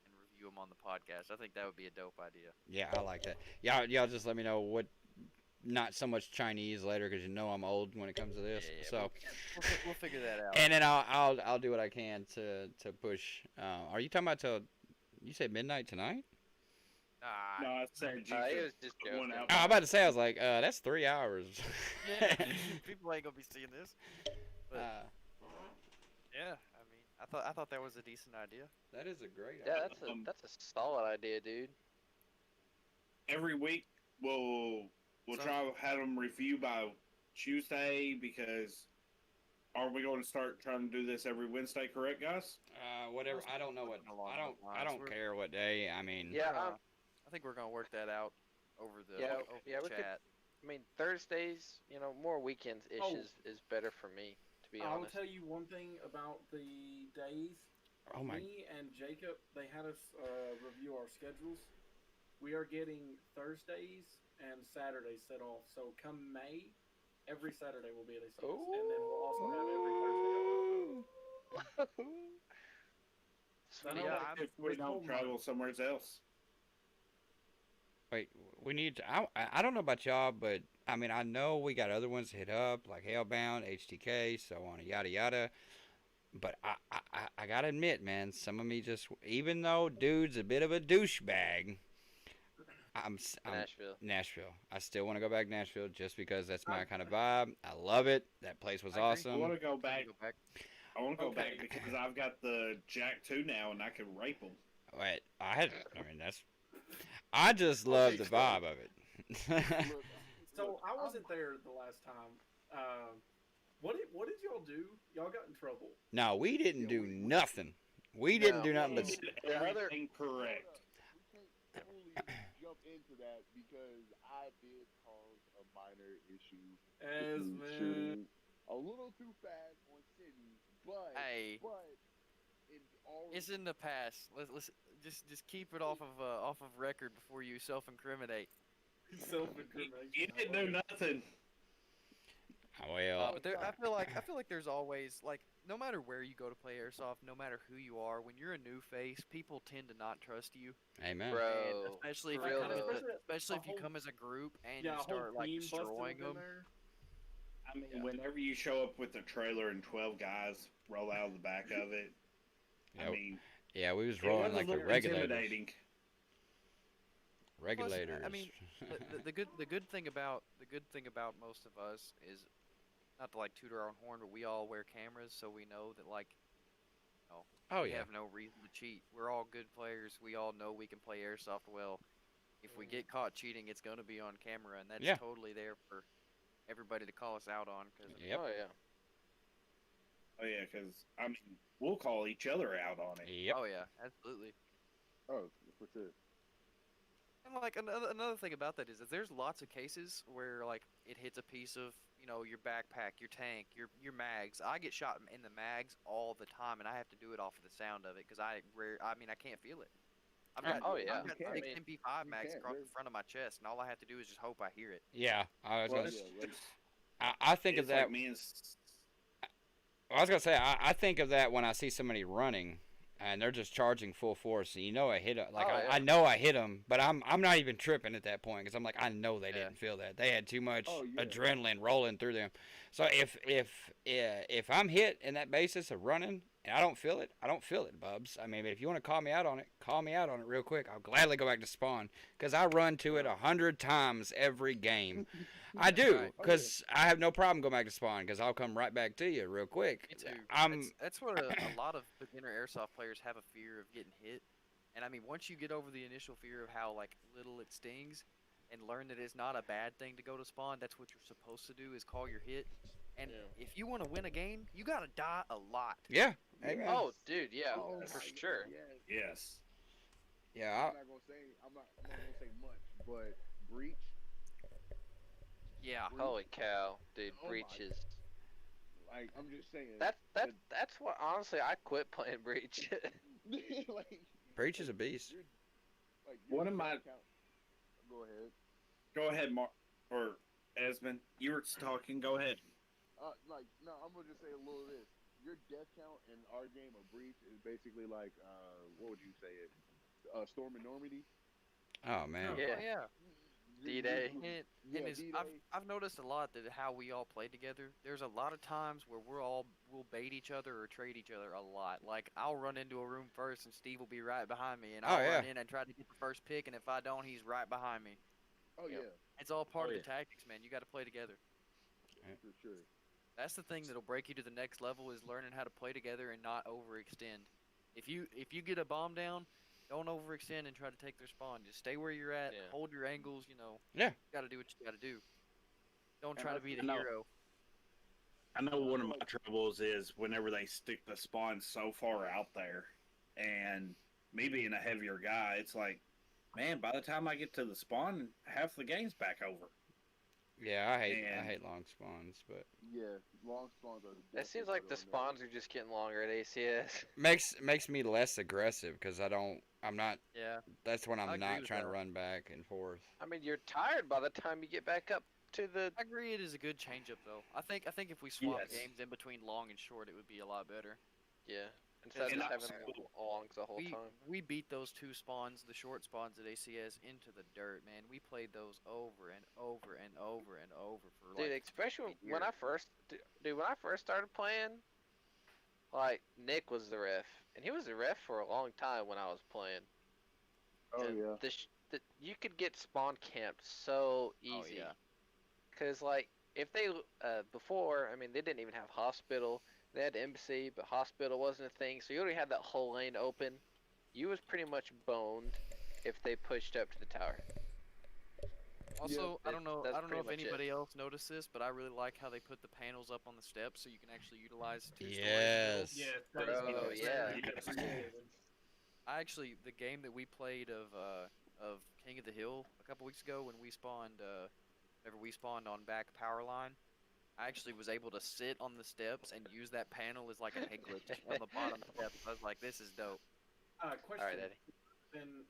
and review them on the podcast. I think that would be a dope idea. yeah, I like that. Y'all just let me know what. Not so much Chinese later because I'm old when it comes to this. Yeah, So. We'll figure that out. And then I'll do what I can to push. Are you talking about till you said midnight tonight? Ah, No, I said you He could was just put one joking. out. Oh, I'm about to say I was like, that's 3 hours. yeah, people ain't gonna be seeing this. But Uh, yeah, I mean, I thought that was a decent idea. that is a great. Yeah, idea. that's a solid idea, dude. Every week we'll So- try to have them review by Tuesday because are we going to start trying to do this every Wednesday? Correct, guys? Whatever. I don't know what. Along I those lines. don't We're- care what day. I mean. Yeah, I think we're gonna work that out over the Yeah, over yeah, the we could- chat. I mean Thursdays, more weekends ish Oh. is better for me, to be I will honest. tell you one thing about the days. Oh my. Me and Jacob, they had us review our schedules. We are getting Thursdays and Saturdays set off. So come May, every Saturday will be at ACS, and then we'll also have every Thursday. Sweet. know, Yeah, like, I'm- If we it's don't cold travel somewhere else. Wait, we need to. I don't know about y'all, but I mean, I know we got other ones to hit up like Hellbound, HTK, so on, yada yada. But I gotta admit, man, some of me just, even though dude's a bit of a douchebag, I'm Nashville. Nashville. I still want to go back to Nashville just because that's my kind of vibe. I love it. That place was I agree. I awesome. want to go Time back. to go back. I want to go Okay. back because I've got the Jack 2 now, and I can rape them. Wait, I mean, that's. I just love the vibe of it. Look, So I wasn't there the last time. What did y'all do? Y'all got in trouble. No, we didn't do nothing. We No. didn't do nothing We but. did The other- everything correct. we can't fully jump into that because I did cause a minor issue As with man. shooting a little too fast on Sydney, but Hey, in all it's in the past. Let's just keep it off of record before you self-incriminate. Self-incrimination. You didn't do nothing. Well, But I feel like there's always like no matter where you go to play airsoft, no matter who you are, when you're a new face, people tend to not trust you. amen. Bro, And especially if for you real come as though. especially a if you whole- come as a group and Yeah, you a whole start like queen busted destroying within them. there. I mean, Yeah. whenever you show up with a trailer and 12 guys roll out of the back of it, I Yeah, mean, yeah, we was it rolling was a like the little regulators. intimidating. Regulators. I mean, the good thing about most of us is not to like toot our own horn, but we all wear cameras, so we know that like oh we yeah. have no reason to cheat. We're all good players. We all know we can play airsoft well. If we get caught cheating, it's going to be on camera, and that's Yeah. totally there for everybody to call us out on. Cause Yep. Oh yeah. Oh, yeah, because, I mean, we'll call each other out on it. Yep. Oh yeah, absolutely. oh, for sure. And like another thing about that is that there's lots of cases where like it hits a piece of your backpack, your tank, your mags. I get shot in the mags all the time, and I have to do it off of the sound of it because I can't feel it. I've got Oh, yeah. I've got You can't. 6 I mean, MP5 you mags can't, across really. the front of my chest, and all I have to do is just hope I hear it. Yeah. I was Well, gonna. it's yeah, like- just- I think of it's that. like me and I was gonna say I think of that when I see somebody running and they're just charging full force, and I hit 'em. Like Oh, yeah. I know I hit them, but I'm not even tripping at that point because I'm like I know they Yeah. didn't feel that. They had too much Oh, yeah. adrenaline rolling through them. So if I'm hit in that basis of running and I don't feel it, I don't feel it, Bubs. I mean, if you want to call me out on it real quick. I'll gladly go back to spawn because I run to it 100 times every game. I do Right. because I have no problem going back to spawn because I'll come right back to you real quick. Me too. I'm That's what a lot of beginner airsoft players have a fear of getting hit. And I mean, once you get over the initial fear of how like little it stings, and learn that it's not a bad thing to go to spawn, that's what you're supposed to do is call your hit. And if you want to win a game, you gotta die a lot. yeah. Amen. Oh, dude, yeah, Oh, for my sure. God, yes. yes. Yeah. I'm not gonna say much, but breach. Yeah. Holy cow, dude, Oh my Breach is. Like I'm just saying. That's what honestly I quit playing Breach. like Breach is a beast. like One your of my- account- Go ahead. Go ahead, Mark. Or Esmond. You were talking. Go ahead. No, I'm gonna just say a little of this. Your death count in our game of breach is basically like what would you say it? Storm and Normandy. Oh man. Yeah. Oh, yeah. D-Day. And Yeah, it's, D-Day. I've noticed a lot that how we all play together. There's a lot of times where we'll bait each other or trade each other a lot. Like I'll run into a room first and Steve will be right behind me, and I'll run in and try to get the first pick, and if I don't, he's right behind me. Oh Yep. yeah, It's all part Oh, of yeah. the tactics, man. You got to play together. for sure. That's the thing that'll break you to the next level is learning how to play together and not overextend. If you get a bomb down, don't overextend and try to take their spawn. Just stay where you're at, Yeah. hold your angles. Yeah. You got to do what you got to do. Don't And try I to be the know- hero. I know one of my troubles is whenever they stick the spawn so far out there, and me being a heavier guy, it's like, man, by the time I get to the spawn, half the game's back over. Yeah, I And- hate long spawns, but Yeah, long spawns are. It seems like the spawns are just getting longer at ACS. makes me less aggressive because I'm not. Yeah. That's when I I'm agree not with trying to that. run back and forth. I mean, you're tired by the time you get back up to the. I agree it is a good change up though. I think if we swap Yes. games in between long and short, it would be a lot better. Yeah. instead of And just I- having them along the whole time. we beat those two spawns, the short spawns at ACS, into the dirt, man. We played those over and over and over and over for Dude, like especially 8 when I years. first, dude, when I first started playing, like Nick was the ref, and he was the ref for a long time when I was playing. Oh And yeah. you could get spawn camped so Oh easy. yeah. Cause like if they before, I mean they didn't even have hospital. They had embassy, but hospital wasn't a thing. So you already had that whole lane open. You was pretty much boned if they pushed up to the tower. Also, I don't know. that's I don't know pretty if much it. anybody else noticed this, but I really like how they put the panels up on the steps so you can actually utilize two Yes. Yeah, Bro, that's yeah. very appreciated. I actually, the game that we played of King of the Hill a couple weeks ago when we spawned, whenever we spawned on back power line, I actually was able to sit on the steps and use that panel as like a head glitch on the bottom steps. I was like, this is dope. Question. All right, Eddie. Been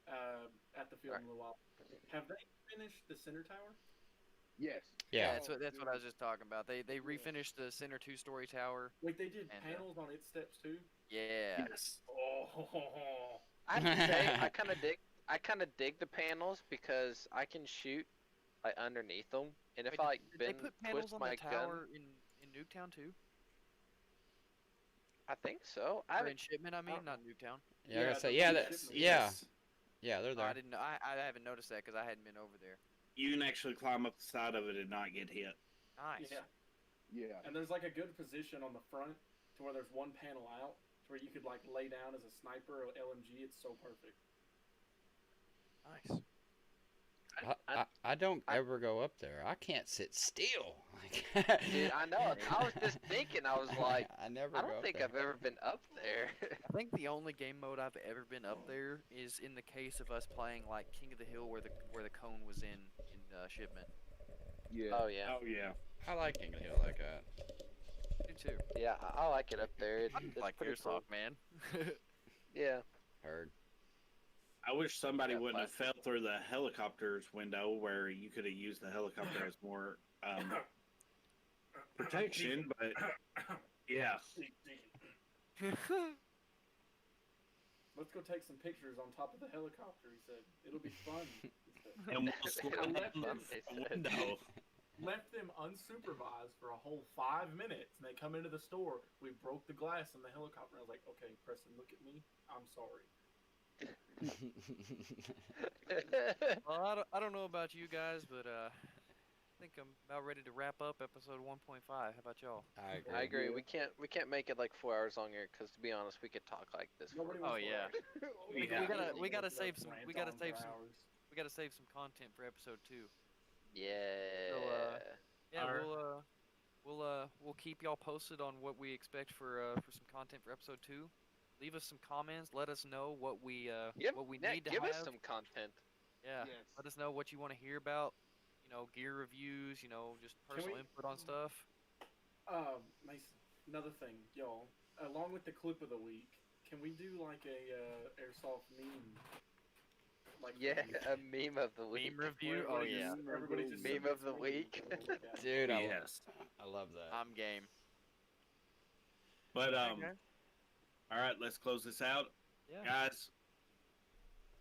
at the field in a little while. Have they finished the center tower? Yes. Yeah. That's what I was just talking about. They refinished the center 2-story tower. Wait, they did And, panels on its steps too. Yeah. Yes. Oh, I have to say, I kind of dig the panels because I can shoot like underneath them, and if Wait, I like did they bend put panels twist on my the gun, tower in Nuketown too? I think so. I Or haven't. in Shipment, I mean, not Nuketown. Yeah, I gotta say, the yeah, leadership that's meeting. yeah, yeah, they're Oh, I there. didn't know. I haven't noticed that because I hadn't been over there. You can actually climb up the side of it and not get hit. Nice. Yeah, Yeah. and there's like a good position on the front to where there's one panel out to where you could like lay down as a sniper or LMG. It's so perfect. Nice. I don't I- ever go up there. I can't sit still. Dude, I know. I was just thinking. I was like, I never I go don't up think there. I've ever been up there. I think the only game mode I've ever been up there is in the case of us playing like King of the Hill, where the cone was in Shipment. Yeah. Oh yeah, Oh yeah. I like King of the Hill like that. Me too. yeah. I like it up there. I It's like pretty Airsoft, cool. man. Yeah. Heard. I wish somebody Yeah, wouldn't have plastic. fell through the helicopter's window where you could have used the helicopter as more protection, but yeah. Let's go take some pictures on top of the helicopter. He said it'll be fun. He said. And we'll slide Left in them, the they said. window. Left them unsupervised for a whole 5 minutes, and they come into the store. We broke the glass in the helicopter. I was like, "Okay, Preston, look at me. I'm sorry." Well, I don't know about you guys, but I think I'm about ready to wrap up episode 1.5. How about y'all? I agree. I agree. Yeah. We can't make it like 4 hours long here because to be honest, we could talk like this. For Nobody Oh, wants to yeah. laugh. Yeah. We gotta save some. Rant We gotta on save for some. hours. We gotta save some content for episode 2. yeah. Yeah, Alright. we'll keep y'all posted on what we expect for some content for episode 2. Leave us some comments. Let us know what we Give, need to give have. us some content. Yeah. Yes. Let us know what you want to hear about. You know, gear reviews. You know, just personal we- input on stuff. Mason, another thing, y'all. Along with the clip of the week, can we do like a airsoft meme? Like Yeah, a meme of the week. Meme review. where Oh everybody yeah, just- everybody just Meme submits of the memes week. and we'll look at it. Dude, Yes. I love that. I'm game. But Okay. all right, let's close this out. Yeah. Guys,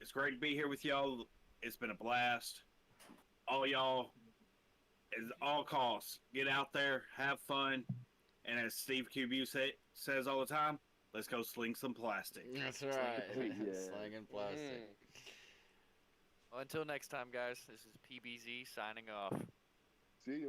it's great to be here with y'all. It's been a blast. All y'all, at all costs, get out there, have fun, and as Steve QB says all the time, let's go sling some plastic. That's right. Yeah. Slanging plastic. Well, until next time, guys. This is PBZ signing off. See ya.